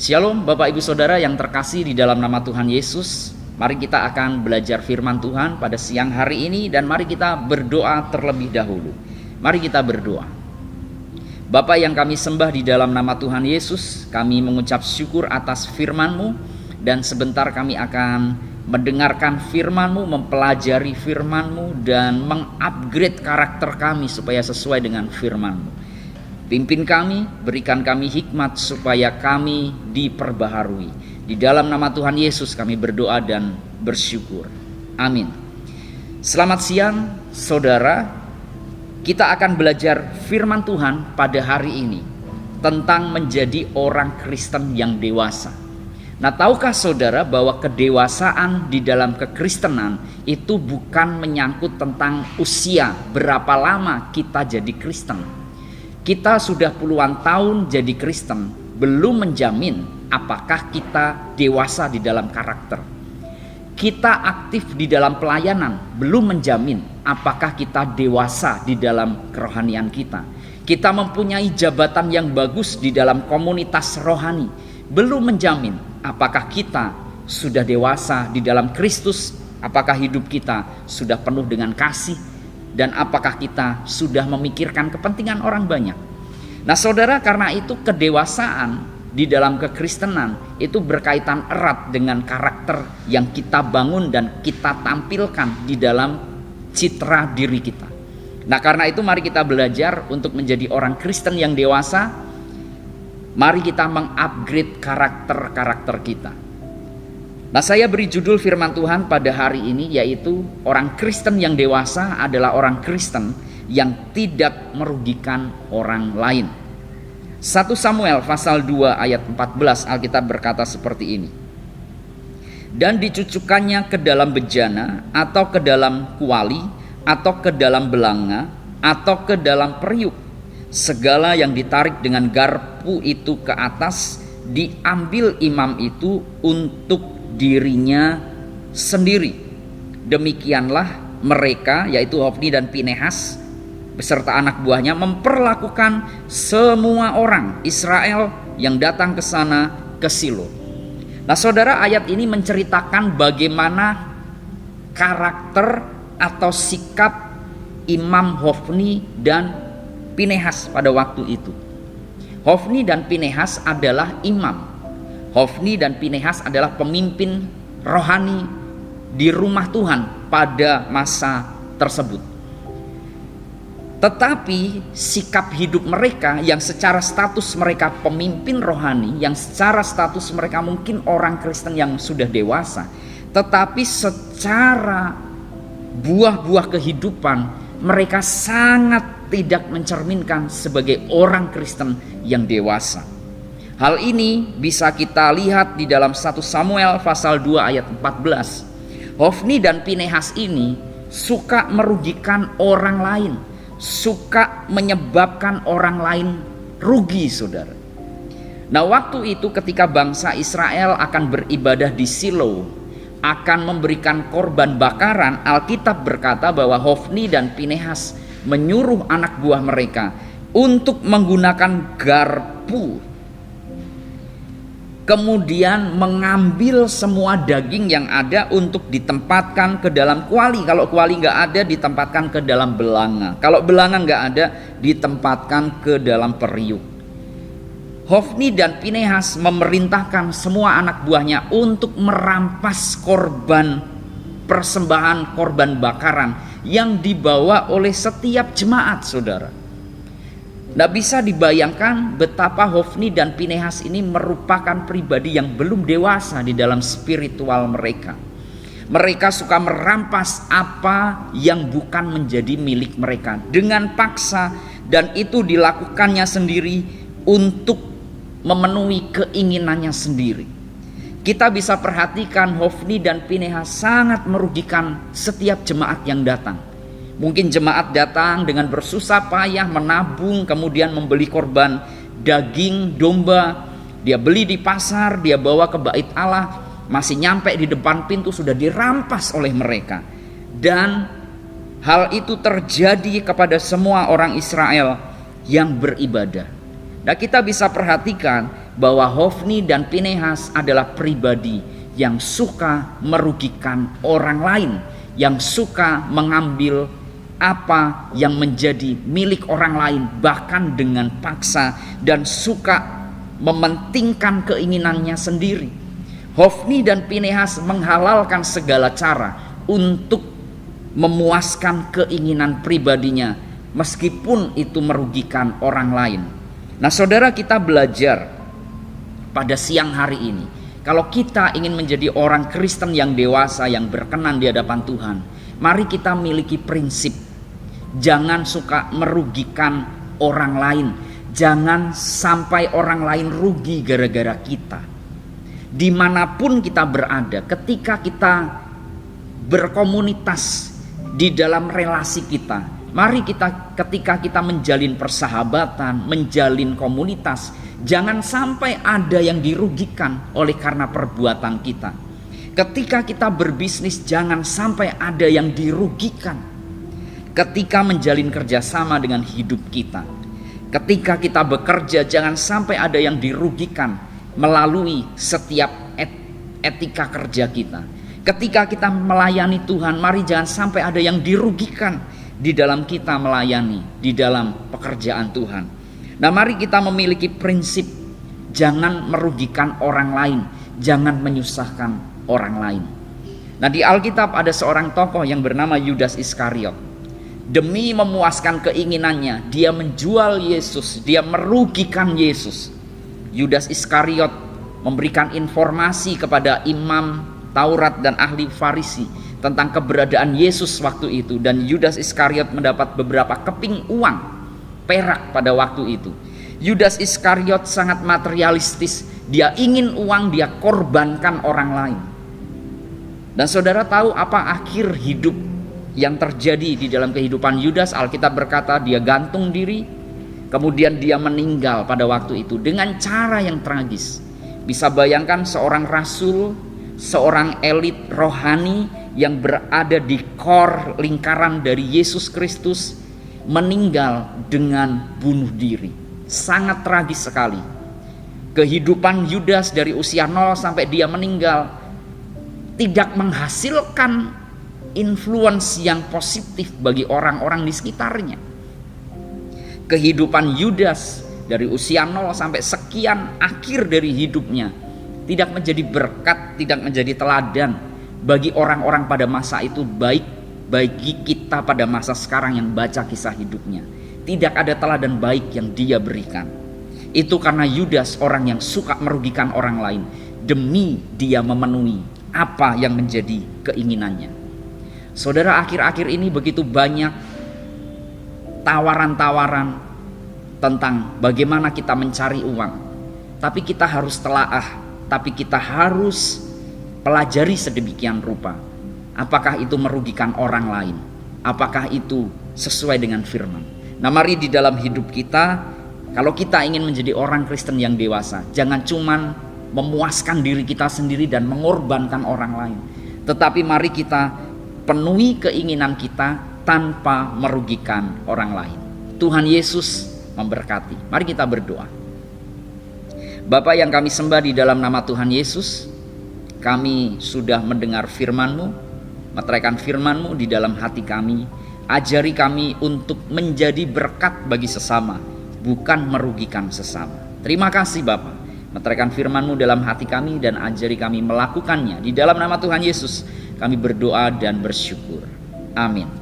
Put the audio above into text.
Shalom Bapak Ibu Saudara yang terkasih di dalam nama Tuhan Yesus. Mari kita akan belajar firman Tuhan pada siang hari ini, dan mari kita berdoa terlebih dahulu. Mari kita berdoa. Bapa yang kami sembah di dalam nama Tuhan Yesus, kami mengucap syukur atas firman-Mu, dan sebentar kami akan mendengarkan firman-Mu, mempelajari firman-Mu, dan mengupgrade karakter kami supaya sesuai dengan firman-Mu. Pimpin kami, berikan kami hikmat supaya kami diperbaharui. Di dalam nama Tuhan Yesus kami berdoa dan bersyukur. Amin. Selamat siang saudara. Kita akan belajar firman Tuhan pada hari ini tentang menjadi orang Kristen yang dewasa. Nah, tahukah saudara bahwa kedewasaan di dalam kekristenan itu bukan menyangkut tentang usia, berapa lama kita jadi Kristen. Kita sudah puluhan tahun jadi Kristen, belum menjamin apakah kita dewasa di dalam karakter. Kita aktif di dalam pelayanan, belum menjamin apakah kita dewasa di dalam kerohanian kita. Kita mempunyai jabatan yang bagus di dalam komunitas rohani, belum menjamin apakah kita sudah dewasa di dalam Kristus, apakah hidup kita sudah penuh dengan kasih, dan apakah kita sudah memikirkan kepentingan orang banyak. Nah saudara, karena itu kedewasaan di dalam kekristenan itu berkaitan erat dengan karakter yang kita bangun dan kita tampilkan di dalam citra diri kita. Nah karena itu mari kita belajar untuk menjadi orang Kristen yang dewasa. Mari kita mengupgrade karakter kita. Nah, saya beri judul firman Tuhan pada hari ini, yaitu orang Kristen yang dewasa adalah orang Kristen yang tidak merugikan orang lain. 1 Samuel pasal 2 ayat 14 Alkitab berkata seperti ini. Dan dicucukkannya ke dalam bejana, atau ke dalam kuali, atau ke dalam belanga, atau ke dalam periuk. Segala yang ditarik dengan garpu itu ke atas, diambil imam itu untuk dirinya sendiri. Demikianlah mereka, yaitu Hofni dan Pinehas beserta anak buahnya, memperlakukan semua orang Israel yang datang ke sana, ke Silo. Nah saudara, ayat ini menceritakan bagaimana karakter atau sikap Imam Hofni dan Pinehas pada waktu itu. Hofni dan Pinehas adalah imam. Hofni dan Pinehas adalah pemimpin rohani di rumah Tuhan pada masa tersebut. Tetapi sikap hidup mereka yang secara status mereka pemimpin rohani, yang secara status mereka mungkin orang Kristen yang sudah dewasa, tetapi secara buah-buah kehidupan mereka sangat tidak mencerminkan sebagai orang Kristen yang dewasa. Hal ini bisa kita lihat di dalam 1 Samuel pasal 2 ayat 14. Hofni dan Pinehas ini suka merugikan orang lain, suka menyebabkan orang lain rugi, saudara. Nah waktu itu ketika bangsa Israel akan beribadah di Silo, akan memberikan korban bakaran, Alkitab berkata bahwa Hofni dan Pinehas menyuruh anak buah mereka untuk menggunakan garpu, kemudian mengambil semua daging yang ada untuk ditempatkan ke dalam kuali. Kalau kuali nggak ada, ditempatkan ke dalam belanga. Kalau belanga nggak ada, ditempatkan ke dalam periuk. Hofni dan Pinehas memerintahkan semua anak buahnya untuk merampas korban persembahan, korban bakaran yang dibawa oleh setiap jemaat, saudara. Tidak bisa dibayangkan betapa Hofni dan Pinehas ini merupakan pribadi yang belum dewasa di dalam spiritual mereka. Mereka suka merampas apa yang bukan menjadi milik mereka dengan paksa, dan itu dilakukannya sendiri untuk memenuhi keinginannya sendiri. Kita bisa perhatikan Hofni dan Pinehas sangat merugikan setiap jemaat yang datang. Mungkin jemaat datang dengan bersusah payah menabung, kemudian membeli korban daging domba. Dia beli di pasar, dia bawa ke bait Allah, masih nyampe di depan pintu sudah dirampas oleh mereka. Dan hal itu terjadi kepada semua orang Israel yang beribadah. Nah kita bisa perhatikan bahwa Hofni dan Pinehas adalah pribadi yang suka merugikan orang lain, yang suka mengambil apa yang menjadi milik orang lain bahkan dengan paksa, dan suka mementingkan keinginannya sendiri. Hofni dan Pinehas menghalalkan segala cara untuk memuaskan keinginan pribadinya meskipun itu merugikan orang lain. Nah, saudara, kita belajar pada siang hari ini, kalau kita ingin menjadi orang Kristen yang dewasa, yang berkenan di hadapan Tuhan, mari kita miliki prinsip jangan suka merugikan orang lain. Jangan sampai orang lain rugi gara-gara kita. Dimanapun kita berada, ketika kita berkomunitas di dalam relasi kita, mari ketika kita menjalin persahabatan, menjalin komunitas, jangan sampai ada yang dirugikan oleh karena perbuatan kita. Ketika kita berbisnis, jangan sampai ada yang dirugikan. Ketika menjalin kerjasama dengan hidup kita, ketika kita bekerja, jangan sampai ada yang dirugikan melalui setiap etika kerja kita. Ketika kita melayani Tuhan, mari jangan sampai ada yang dirugikan di dalam kita melayani, di dalam pekerjaan Tuhan. Nah, mari kita memiliki prinsip jangan merugikan orang lain, jangan menyusahkan orang lain. Nah, di Alkitab ada seorang tokoh yang bernama Yudas Iskariot. Demi memuaskan keinginannya, dia menjual Yesus, dia merugikan Yesus. Yudas Iskariot memberikan informasi kepada imam Taurat dan ahli Farisi tentang keberadaan Yesus waktu itu, dan Yudas Iskariot mendapat beberapa keping uang perak pada waktu itu. Yudas Iskariot sangat materialistis, dia ingin uang, dia korbankan orang lain. Dan saudara tahu apa akhir hidup yang terjadi di dalam kehidupan Yudas? Alkitab berkata dia gantung diri, kemudian dia meninggal pada waktu itu dengan cara yang tragis. Bisa bayangkan seorang rasul, seorang elit rohani yang berada di core lingkaran dari Yesus Kristus meninggal dengan bunuh diri. Sangat tragis sekali. Kehidupan Yudas dari usia 0 sampai dia meninggal tidak menghasilkan influence yang positif bagi orang-orang di sekitarnya. Kehidupan Yudas dari usia 0 sampai sekian akhir dari hidupnya tidak menjadi berkat, tidak menjadi teladan bagi orang-orang pada masa itu, baik bagi kita pada masa sekarang yang baca kisah hidupnya. Tidak ada teladan baik yang dia berikan. Itu karena Yudas orang yang suka merugikan orang lain demi dia memenuhi apa yang menjadi keinginannya. Saudara, akhir-akhir ini begitu banyak tawaran-tawaran tentang bagaimana kita mencari uang. Tapi kita harus telaah, tapi kita harus pelajari sedemikian rupa. Apakah itu merugikan orang lain? Apakah itu sesuai dengan firman? Nah, mari di dalam hidup kita, kalau kita ingin menjadi orang Kristen yang dewasa, jangan cuman memuaskan diri kita sendiri dan mengorbankan orang lain. Tetapi mari kita penuhi keinginan kita tanpa merugikan orang lain. Tuhan Yesus memberkati. Mari kita berdoa. Bapa yang kami sembah di dalam nama Tuhan Yesus, kami sudah mendengar firman-Mu, meteraikan firman-Mu di dalam hati kami. Ajari kami untuk menjadi berkat bagi sesama, bukan merugikan sesama. Terima kasih Bapa, meteraikan firman-Mu dalam hati kami dan ajari kami melakukannya. Di dalam nama Tuhan Yesus kami berdoa dan bersyukur. Amin.